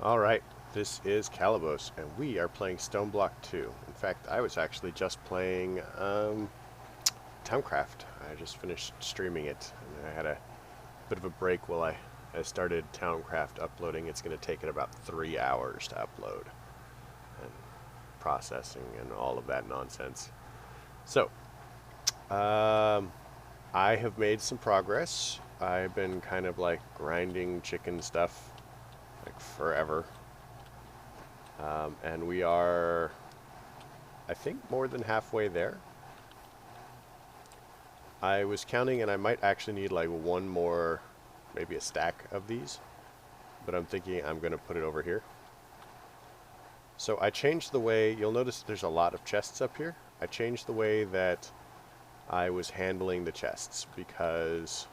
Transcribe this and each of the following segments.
Alright, this is Calibos, and we are playing Stoneblock 2. In fact, I was actually just playing Towncraft. I just finished streaming it, and I had a bit of a break while I started Towncraft uploading. It's going to take it about 3 hours to upload, and processing and all of that nonsense. So, I have made some progress. I've been kind of like grinding chicken stuff like forever. And we are, I think, more than halfway there. I was counting, and I might actually need like one more, maybe a stack of these. But I'm thinking I'm going to put it over here. So I changed the way, you'll notice there's a lot of chests up here. I changed the way that I was handling the chests because,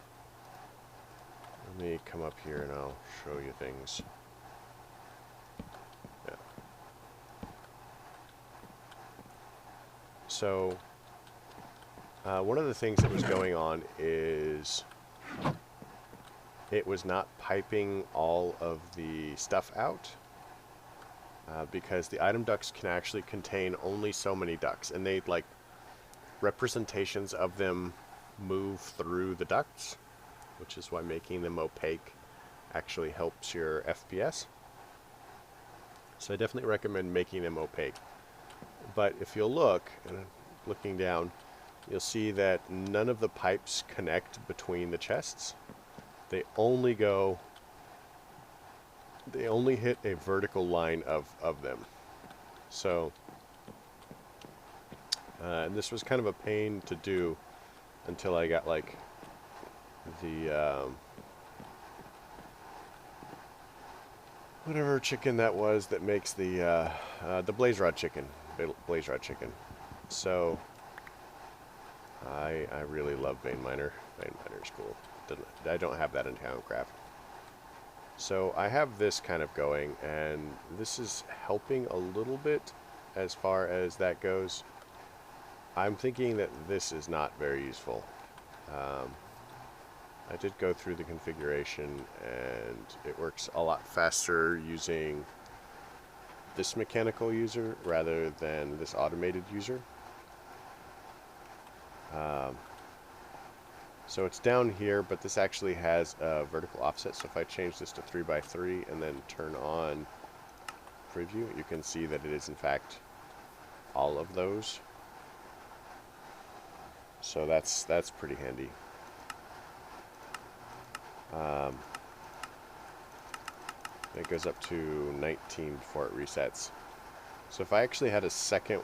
let me come up here and I'll show you things. So, one of the things that was going on is it was not piping all of the stuff out because the item ducts can actually contain only so many ducts, and they like representations of them move through the ducts, which is why making them opaque actually helps your FPS. So I definitely recommend making them opaque. But if you'll look, and looking down, you'll see that none of the pipes connect between the chests. They only hit a vertical line of them. So, and this was kind of a pain to do until I got like the, whatever chicken that was that makes the blaze rod chicken. Blaze rod chicken. So I really love Vein Miner. Vein Miner is cool. I don't have that in Towncraft. So I have this kind of going, and this is helping a little bit as far as that goes. I'm thinking that this is not very useful. I did go through the configuration, and it works a lot faster using this mechanical user rather than this automated user. So it's down here, but this actually has a vertical offset. So if I change this to 3x3 and then turn on preview, you can see that it is in fact all of those. So that's pretty handy. It goes up to 19 before it resets. So if I actually had a second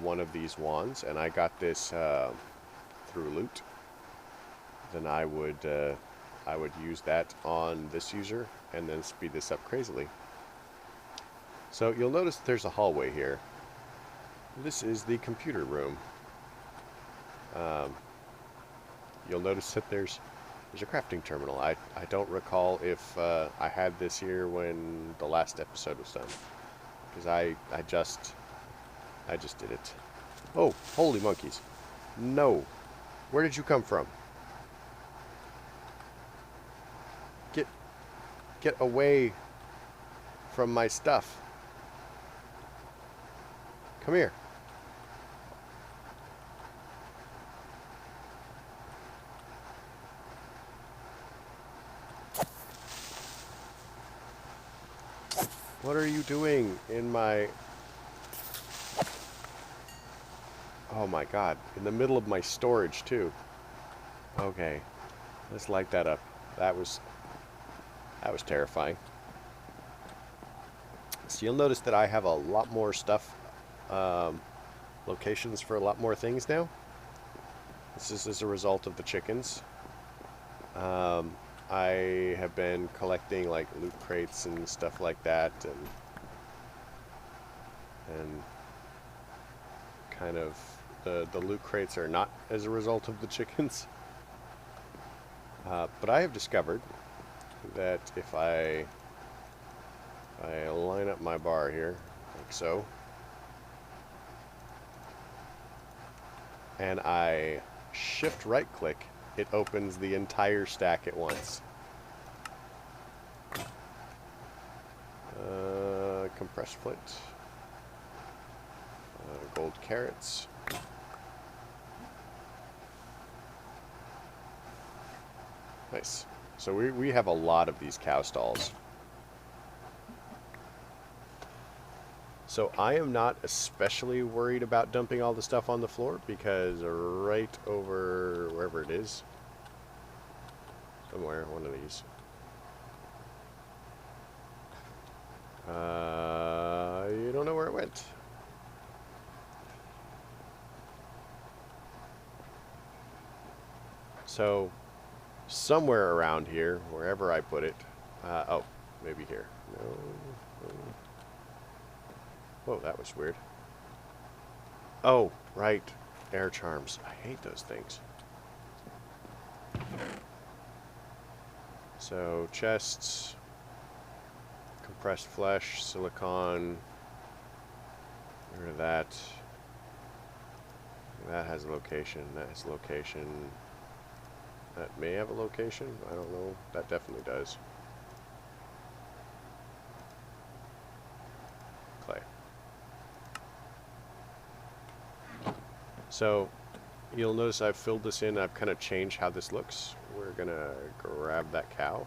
one of these wands and I got this through loot, then I would use that on this user and then speed this up crazily. So you'll notice there's a hallway here. This is the computer room. You'll notice that there's a crafting terminal. I don't recall if I had this here when the last episode was done, because I just did it. Oh, holy monkeys! No, where did you come from? Get away from my stuff. Come here. What are you doing in my... Oh my god, in the middle of my storage too. Okay, let's light that up. That was terrifying. So you'll notice that I have a lot more stuff, locations for a lot more things now. This is as a result of the chickens. I have been collecting like loot crates and stuff like that, and kind of the loot crates are not as a result of the chickens. But I have discovered that if I line up my bar here, like so, and I shift right click, it opens the entire stack at once. compressed flint. Gold carrots. Nice. So we have a lot of these cow stalls. So I am not especially worried about dumping all the stuff on the floor because right over wherever it is, somewhere, one of these. You don't know where it went. So somewhere around here, wherever I put it, oh, maybe here. No. Whoa, that was weird. Oh, right. Air charms. I hate those things. So, chests, compressed flesh, silicon, get rid of that. That has a location. That has a location. That may have a location. I don't know. That definitely does. Clay. So, you'll notice I've filled this in. I've kind of changed how this looks. We're going to grab that cow.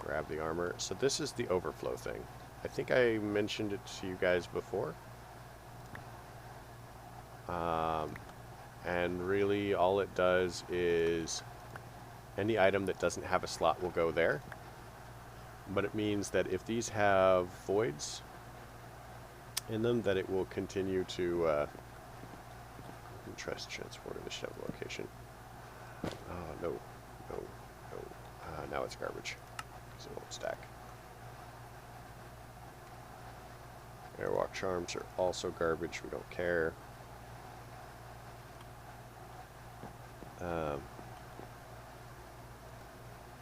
Grab the armor. So this is the overflow thing. I think I mentioned it to you guys before. And really all it does is any item that doesn't have a slot will go there. But it means that if these have voids in them, that it will continue to interest transporter. This should have a location. No. Now it's garbage because it won't stack. Airwalk charms are also garbage. We don't care.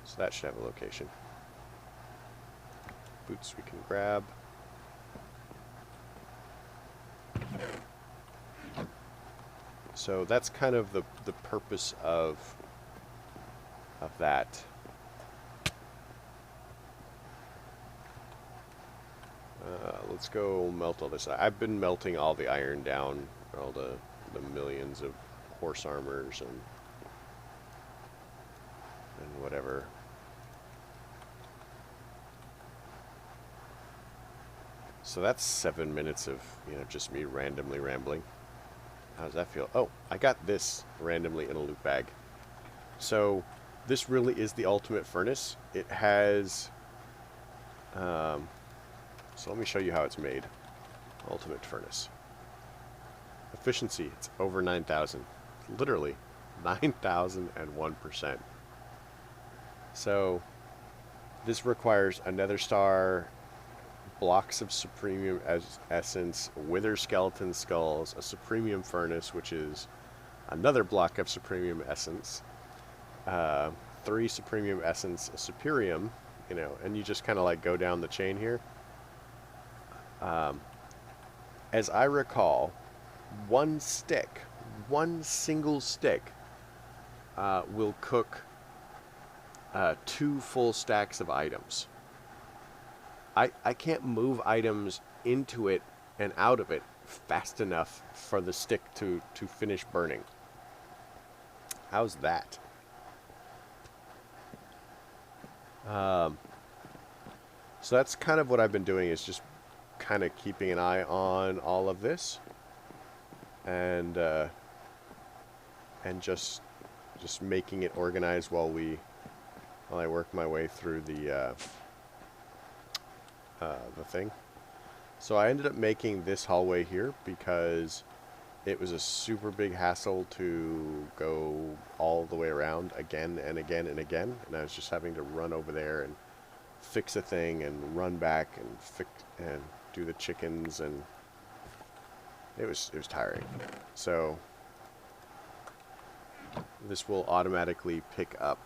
So that should have a location. Boots we can grab. So that's kind of the purpose of that. Let's go melt all this. I've been melting all the iron down, all the millions of horse armors and whatever. So that's 7 minutes of, just me randomly rambling. How does that feel? Oh, I got this randomly in a loot bag. So this really is the ultimate furnace. It has, so let me show you how it's made. Ultimate furnace. Efficiency, it's over 9,000. Literally 9,001%. So this requires a nether star, blocks of supremium essence, wither skeleton skulls, a supremium furnace, which is another block of supremium essence, 3 supremium essence, a superium, and you just kind of like go down the chain here. As I recall, one single stick will cook 2 full stacks of items. I can't move items into it and out of it fast enough for the stick to finish burning. How's that? So that's kind of what I've been doing, is just kind of keeping an eye on all of this, and just making it organized while I work my way through the thing. So I ended up making this hallway here because it was a super big hassle to go all the way around again and again and again, and I was just having to run over there and fix a thing and run back and do the chickens, and it was tiring. So this will automatically pick up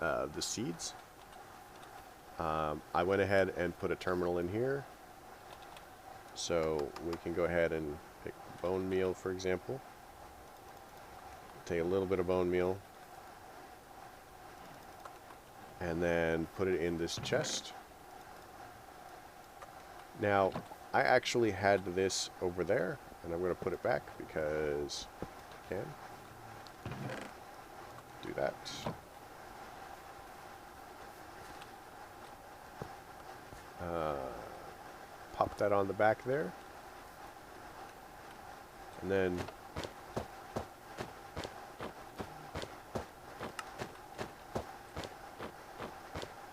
the seeds. I went ahead and put a terminal in here, so we can go ahead and pick bone meal, for example. Take a little bit of bone meal and then put it in this chest. Now, I actually had this over there, and I'm going to put it back because I can. Do that. Pop that on the back there. And then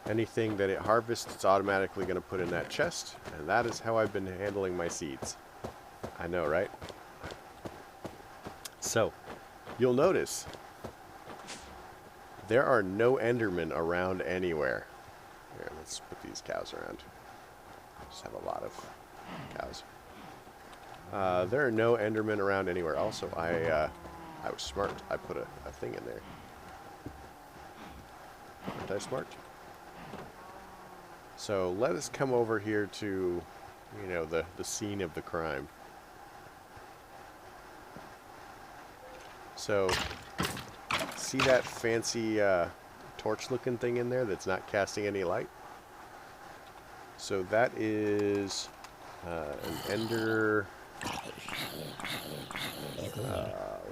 anything that it harvests, it's automatically going to put in that chest. And that is how I've been handling my seeds. I know, right? So, you'll notice there are no Endermen around anywhere. Here, let's put these cows around. Just have a lot of cows. There are no Endermen around anywhere. Also, I was smart. I put a thing in there. Aren't I smart? So let us come over here to, you know, the scene of the crime. So, see that fancy torch-looking thing in there that's not casting any light? So that is an ender...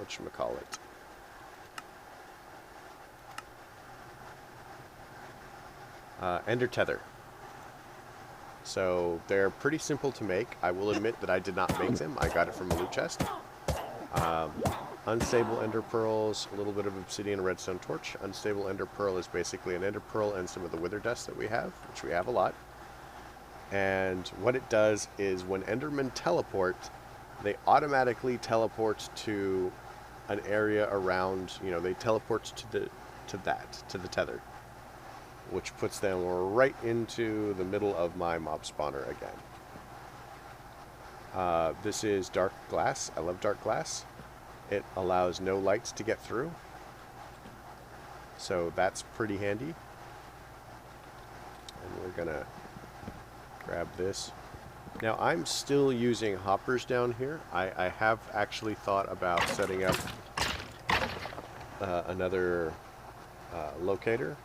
whatchamacallit? Ender tether. So they're pretty simple to make. I will admit that I did not make them. I got it from a loot chest. Unstable ender pearls, a little bit of obsidian and redstone torch. Unstable ender pearl is basically an ender pearl and some of the wither dust that we have, which we have a lot. And what it does is when endermen teleport, they automatically teleport to an area around, you know, they teleport to the tether, which puts them right into the middle of my mob spawner again. This is dark glass. I love dark glass. It allows no lights to get through. So that's pretty handy. And we're gonna grab this. Now I'm still using hoppers down here. I have actually thought about setting up another locator,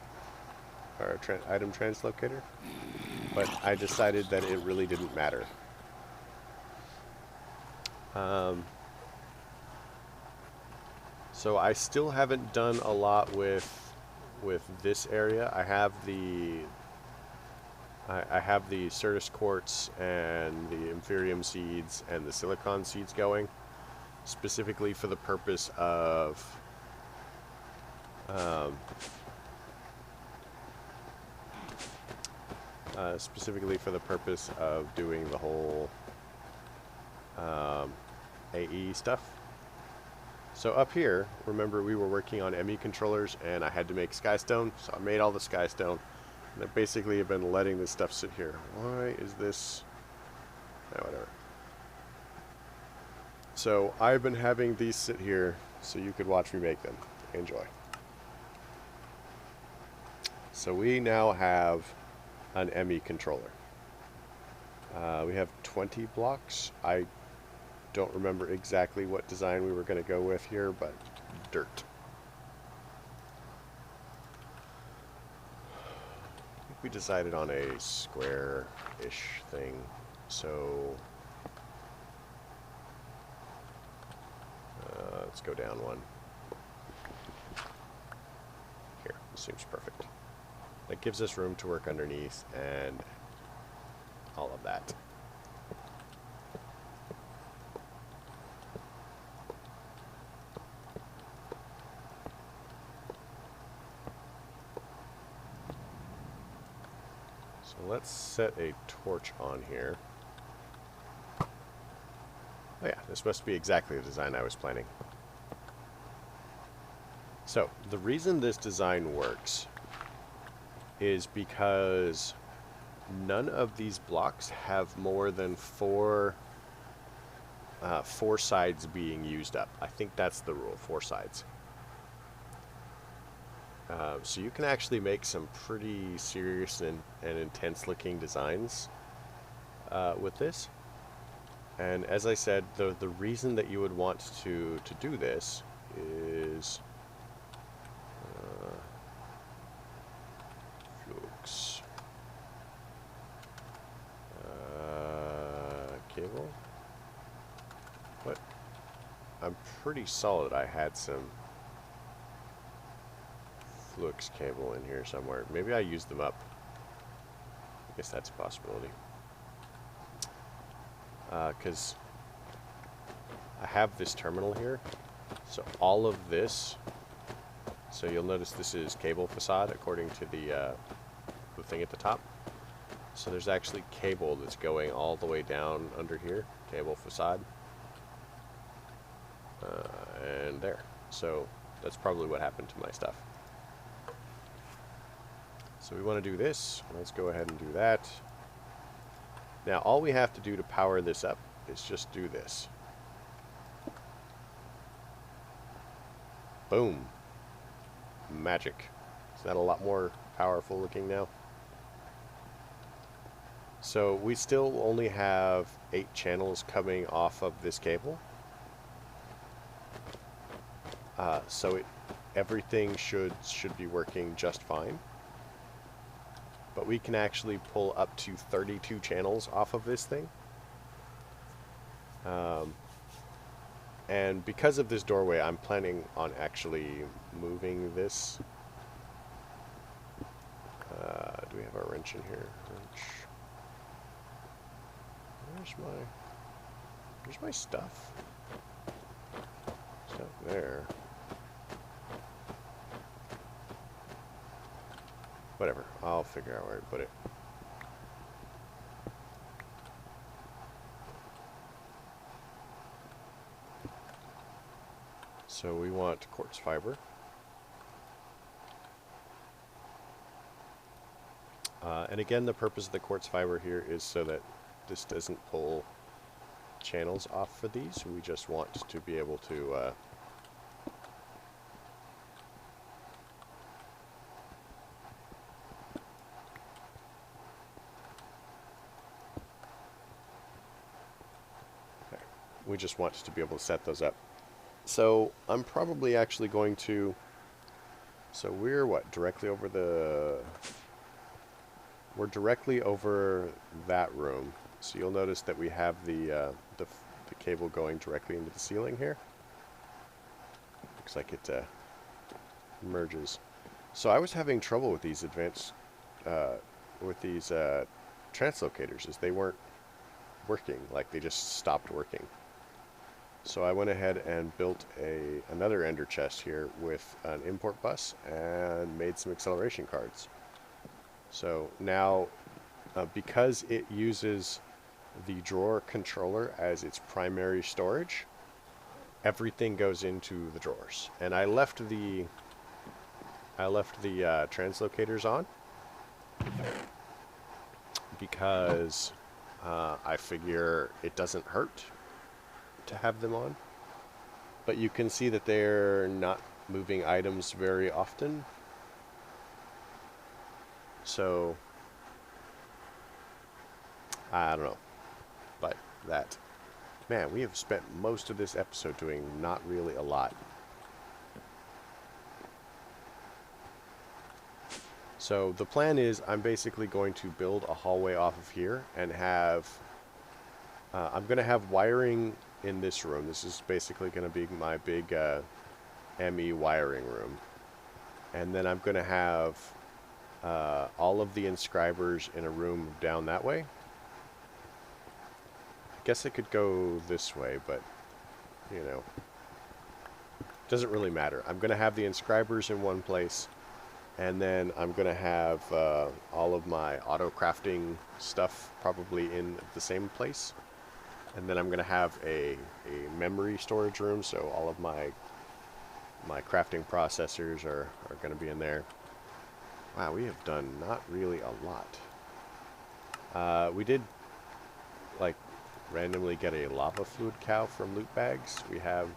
or item translocator, but I decided that it really didn't matter. So I still haven't done a lot with this area. I have the Certus quartz and the Inferium seeds and the silicon seeds going, specifically for the purpose of doing the whole AE stuff. So up here, remember we were working on ME controllers and I had to make skystone, so I made all the skystone. And I basically have been letting this stuff sit here. Why is this? No, whatever. So I've been having these sit here so you could watch me make them. Enjoy. So we now have an ME controller. We have 20 blocks. I don't remember exactly what design we were going to go with here, but dirt. I think we decided on a square-ish thing, so let's go down one. Here, this seems perfect. That gives us room to work underneath and all of that. So let's set a torch on here. Oh yeah, this must be exactly the design I was planning. So, the reason this design works is because none of these blocks have more than four sides being used up. I think that's the rule, 4 sides. So you can actually make some pretty serious and intense looking designs with this. And as I said, the reason that you would want to do this is flux. cable? What? I'm pretty solid I had some flux cable in here somewhere. Maybe I used them up. I guess that's a possibility. Because I have this terminal here. So all of this, so you'll notice this is cable facade according to the thing at the top. So there's actually cable that's going all the way down under here, cable facade, and there. So that's probably what happened to my stuff. So we want to do this. Let's go ahead and do that. Now all we have to do to power this up is just do this. Boom. Magic. Is that a lot more powerful looking now? So we still only have 8 channels coming off of this cable. So everything should be working just fine. But we can actually pull up to 32 channels off of this thing. And because of this doorway, I'm planning on actually moving this. Do we have our wrench in here? Wrench. Where's my stuff? Stuff there. Whatever, I'll figure out where to put it. So we want quartz fiber. And again, the purpose of the quartz fiber here is so that this doesn't pull channels off for these. We just want to be able to we just want to be able to set those up. So I'm probably actually going to, so we're what, directly over we're directly over that room. So you'll notice that we have the cable going directly into the ceiling here. Looks like it merges. So I was having trouble with these translocators, as they weren't working, like they just stopped working. So I went ahead and built another ender chest here with an import bus and made some acceleration cards. So now, because it uses the drawer controller as its primary storage, everything goes into the drawers. And I left the translocators on because I figure it doesn't hurt to have them on, but you can see that they're not moving items very often. So I don't know, but man, we have spent most of this episode doing not really a lot. So the plan is I'm basically going to build a hallway off of here and have I'm going to have wiring in this room. This is basically going to be my big ME wiring room. And then I'm going to have all of the inscribers in a room down that way. I guess it could go this way, but, you know, doesn't really matter. I'm going to have the inscribers in one place, and then I'm going to have all of my auto crafting stuff probably in the same place. And then I'm going to have a memory storage room, so all of my crafting processors are going to be in there. Wow, we have done not really a lot. We did, like, randomly get a lava fluid cow from loot bags. We have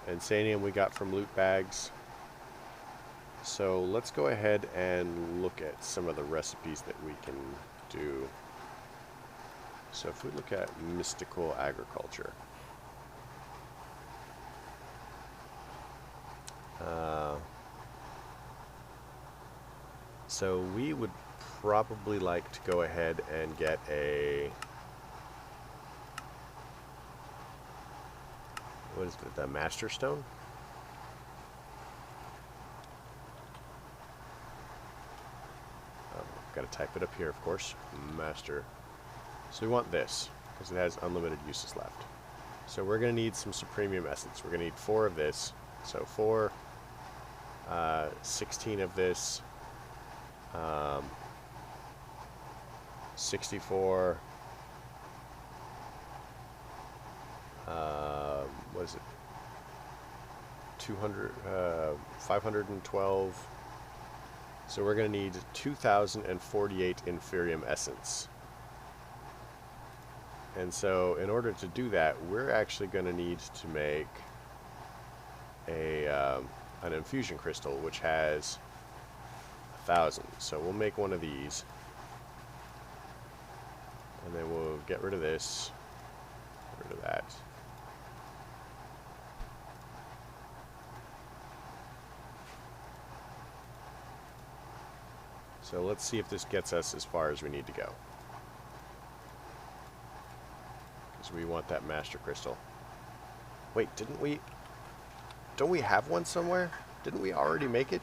insanium we got from loot bags. So let's go ahead and look at some of the recipes that we can do. So if we look at mystical agriculture, so we would probably like to go ahead and get a What is it? The Master Stone? Got to type it up here, of course. Master. So we want this, because it has unlimited uses left. So we're going to need some Supremium Essence. We're going to need 4 of this. So 4, 16 of this, 64, what is it? 200, 512. So we're going to need 2,048 Inferium Essence. And so in order to do that, we're actually going to need to make a an infusion crystal, which has 1,000. So we'll make one of these. And then we'll get rid of this, get rid of that. So let's see if this gets us as far as we need to go. Because we want that Master Crystal. Wait, don't we have one somewhere? Didn't we already make it?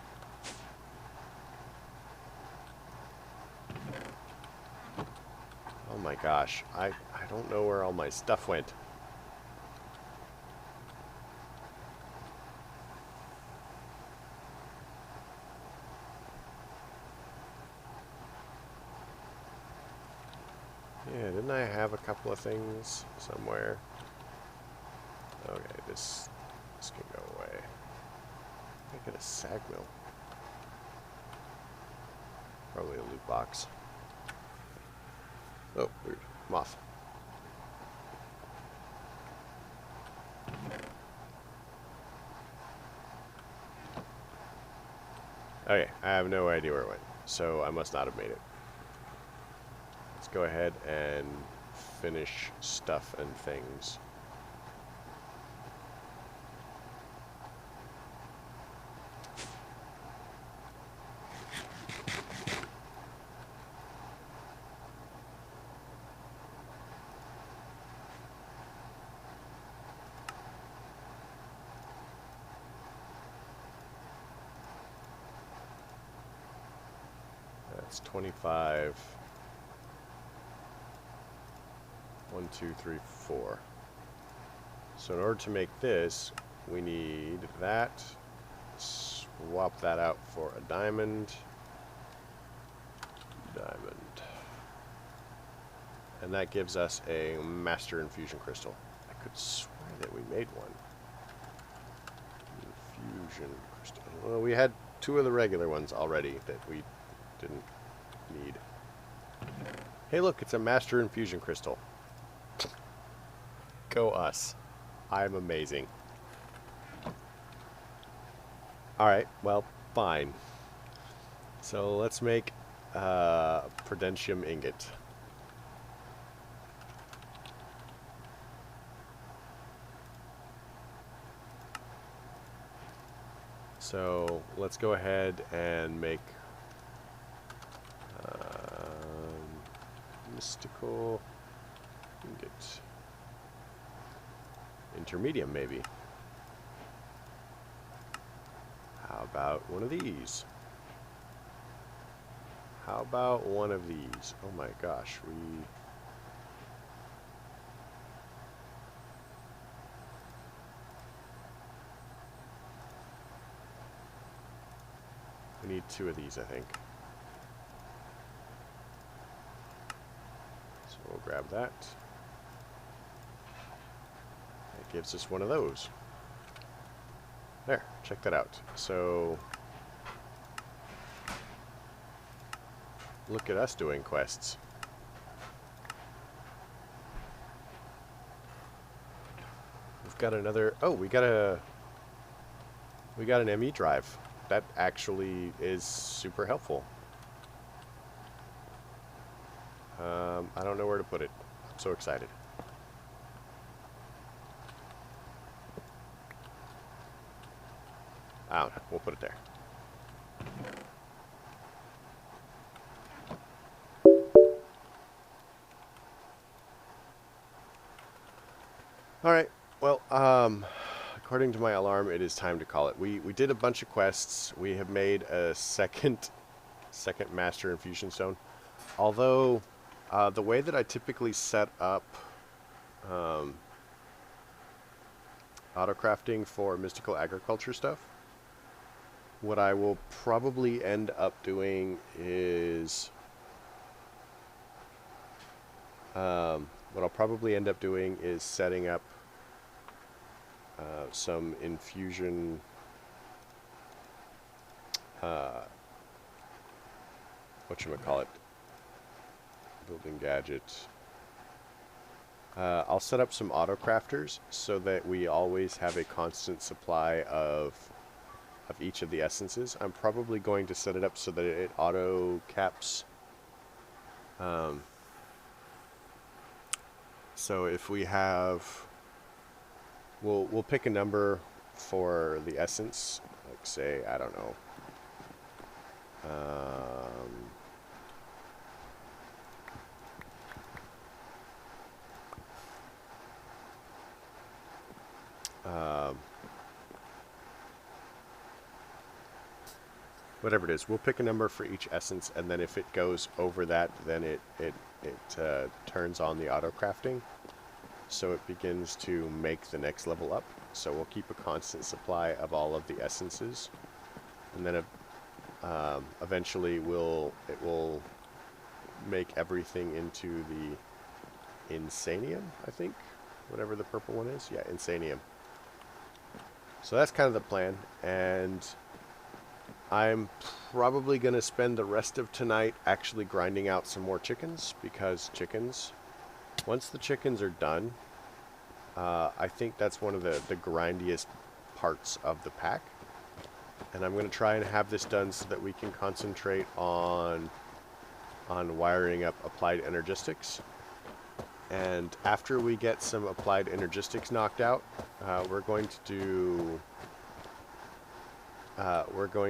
Oh my gosh, I don't know where all my stuff went. Yeah, didn't I have a couple of things somewhere? Okay, this can go away. Make it a sag mill. Probably a loot box. Oh, weird. Moth. Okay, I have no idea where it went, so I must not have made it. Let's go ahead and finish stuff and things. That's 25. 1, 2, 3, 4. So in order to make this, we need that. Swap that out for a diamond. Diamond. And that gives us a Master Infusion Crystal. I could swear that we made one. Infusion Crystal. Well, we had 2 of the regular ones already that we didn't need. Hey look, it's a Master Infusion Crystal. Go us. I'm amazing. Alright, well, fine. So let's make a Prudentium ingot. So let's go ahead and make mystical ingot. Intermedium, maybe. How about one of these? How about one of these? Oh my gosh, we need 2 of these, I think. So we'll grab that. That gives us one of those. There, check that out. So, look at us doing quests. We've got another, oh, we got an ME drive. That actually is super helpful. I don't know where to put it. I'm so excited. I don't know. We'll put it there. All right. Well, according to my alarm, it is time to call it. We did a bunch of quests. We have made a second Master Infusion Stone. Although, the way that I typically set up auto-crafting for mystical agriculture stuff, what I will probably end up doing is... what I'll probably end up doing is setting up some infusion whatchamacallit, building gadgets. I'll set up some auto crafters so that we always have a constant supply of each of the essences. I'm probably going to set it up so that it auto caps. So if we have, we'll pick a number for the essence, like say, I don't know, whatever it is, we'll pick a number for each essence, and then if it goes over that, then it turns on the auto crafting, so it begins to make the next level up. So we'll keep a constant supply of all of the essences, and then eventually it will make everything into the Insanium, I think, whatever the purple one is. Yeah, Insanium. So that's kind of the plan, and I'm probably going to spend the rest of tonight actually grinding out some more chickens, because chickens, once the chickens are done, I think that's one of the grindiest parts of the pack. And I'm going to try and have this done so that we can concentrate on wiring up applied energistics. And after we get some applied energistics knocked out, we're going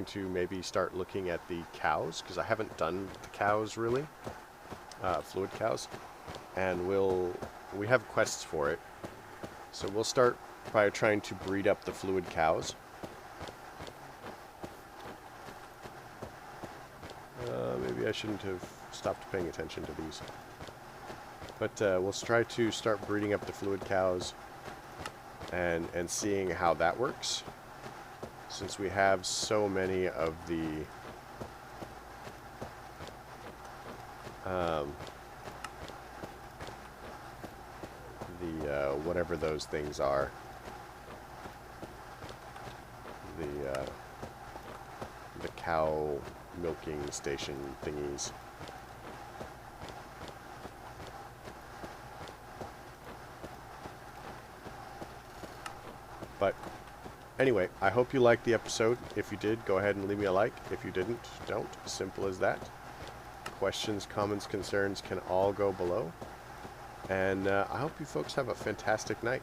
to maybe start looking at the cows, because I haven't done the cows really, fluid cows, and we have quests for it. So we'll start by trying to breed up the fluid cows. Maybe I shouldn't have stopped paying attention to these. But we'll try to start breeding up the fluid cows and seeing how that works, since we have so many of the whatever those things are, the cow milking station thingies. But anyway, I hope you liked the episode. If you did, go ahead and leave me a like. If you didn't, don't. Simple as that. Questions, comments, concerns can all go below. And I hope you folks have a fantastic night.